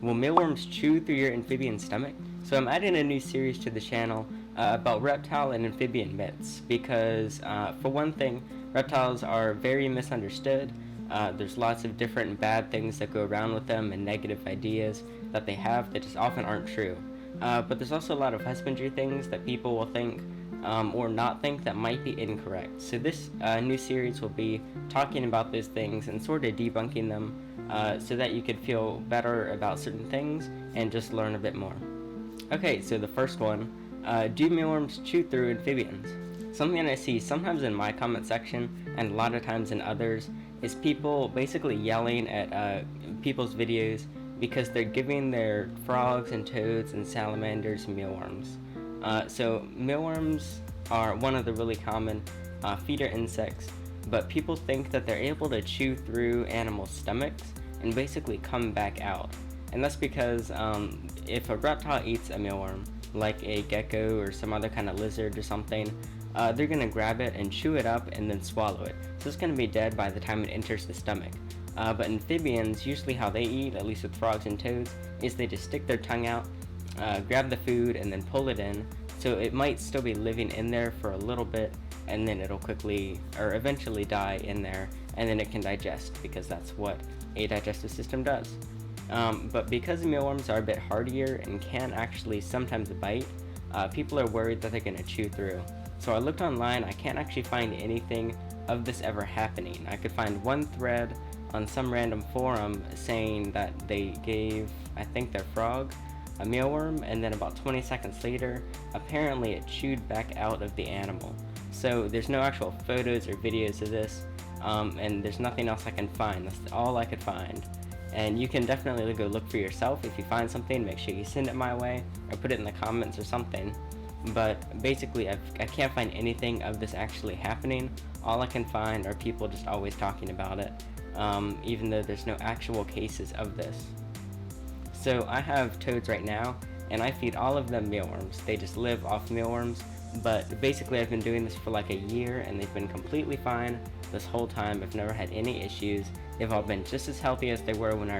Will mealworms chew through your amphibian stomach? So I'm adding a new series to the channel about reptile and amphibian myths because, for one thing, reptiles are very misunderstood. There's lots of different bad things that go around with them and negative ideas that they have that just often aren't true. But there's also a lot of husbandry things that people will think or not think that might be incorrect. So this new series will be talking about those things and sort of debunking them so that you could feel better about certain things and just learn a bit more. Okay, so the first one, do mealworms chew through amphibians? Something I see sometimes in my comment section and a lot of times in others is people basically yelling at people's videos because they're giving their frogs and toads and salamanders mealworms. So mealworms are one of the really common feeder insects, but people think that they're able to chew through animals' stomachs and basically come back out. And that's because if a reptile eats a mealworm, like a gecko or some other kind of lizard or something, they're going to grab it and chew it up and then swallow it. So it's going to be dead by the time it enters the stomach. But amphibians, usually how they eat, at least with frogs and toads, is they just stick their tongue out, grab the food, and then pull it in. So it might still be living in there for a little bit, and then it'll quickly or eventually die in there, and then it can digest because that's what a digestive system does. But because mealworms are a bit hardier and can actually sometimes bite, people are worried that they're going to chew through. So I looked online, I can't actually find anything of this ever happening. I could find one thread on some random forum saying that they gave, I think, their frog a mealworm, and then about 20 seconds later, apparently it chewed back out of the animal. So there's no actual photos or videos of this, and there's nothing else I can find. That's all I could find. And you can definitely go look for yourself. If you find something, make sure you send it my way or put it in the comments or something. But basically, I can't find anything of this actually happening. All I can find are people just always talking about it, even though there's no actual cases of this. So I have toads right now, and I feed all of them mealworms. They just live off mealworms, but basically I've been doing this for like a year, and they've been completely fine this whole time. I've never had any issues. They've all been just as healthy as they were when I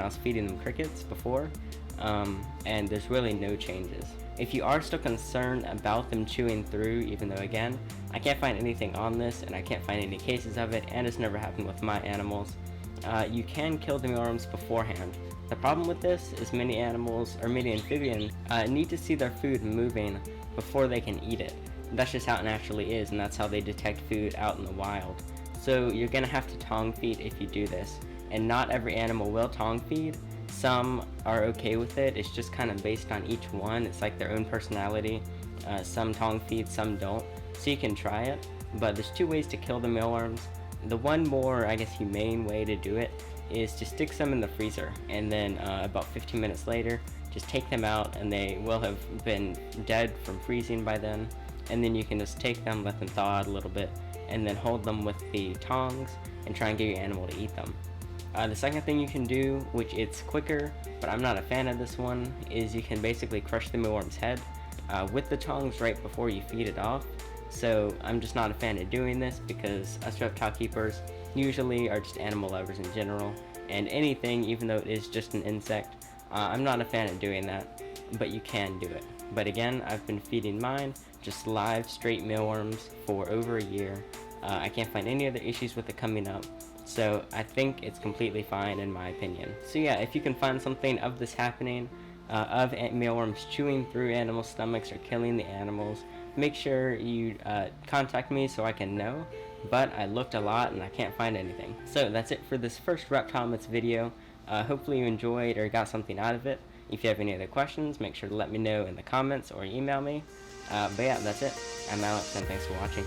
was feeding them crickets before, and there's really no changes. If you are still concerned about them chewing through, even though again, I can't find anything on this, and I can't find any cases of it, and it's never happened with my animals, you can kill the mealworms beforehand. The problem with this is many animals, or many amphibians, need to see their food moving before they can eat it. That's just how it naturally is, and that's how they detect food out in the wild. So you're going to have to tongue feed if you do this, and not every animal will tongue feed. Some are okay with it. It's just kind of based on each one. It's like their own personality. Some tongue feed, some don't. So you can try it, but there's two ways to kill the mealworms. The one more, I guess, humane way to do it is to stick some in the freezer, and then about 15 minutes later, just take them out, and they will have been dead from freezing by then. And then you can just take them, let them thaw out a little bit, and then hold them with the tongs and try and get your animal to eat them. The second thing you can do, which it's quicker, but I'm not a fan of this one, is you can basically crush the mealworm's head with the tongs right before you feed it off. So I'm just not a fan of doing this because us reptile keepers usually are just animal lovers in general, and anything, even though it is just an insect, I'm not a fan of doing that, but you can do it. But again, I've been feeding mine just live straight mealworms for over a year. I can't find any other issues with it coming up, so I think it's completely fine in my opinion. So yeah, if you can find something of this happening, of mealworms chewing through animal stomachs or killing the animals, make sure you contact me so I can know. But I looked a lot and I can't find anything. So that's it for this first reptile myths video. Hopefully you enjoyed or got something out of it. If you have any other questions, make sure to let me know in the comments or email me. But yeah, that's it. I'm Alex, and thanks for watching.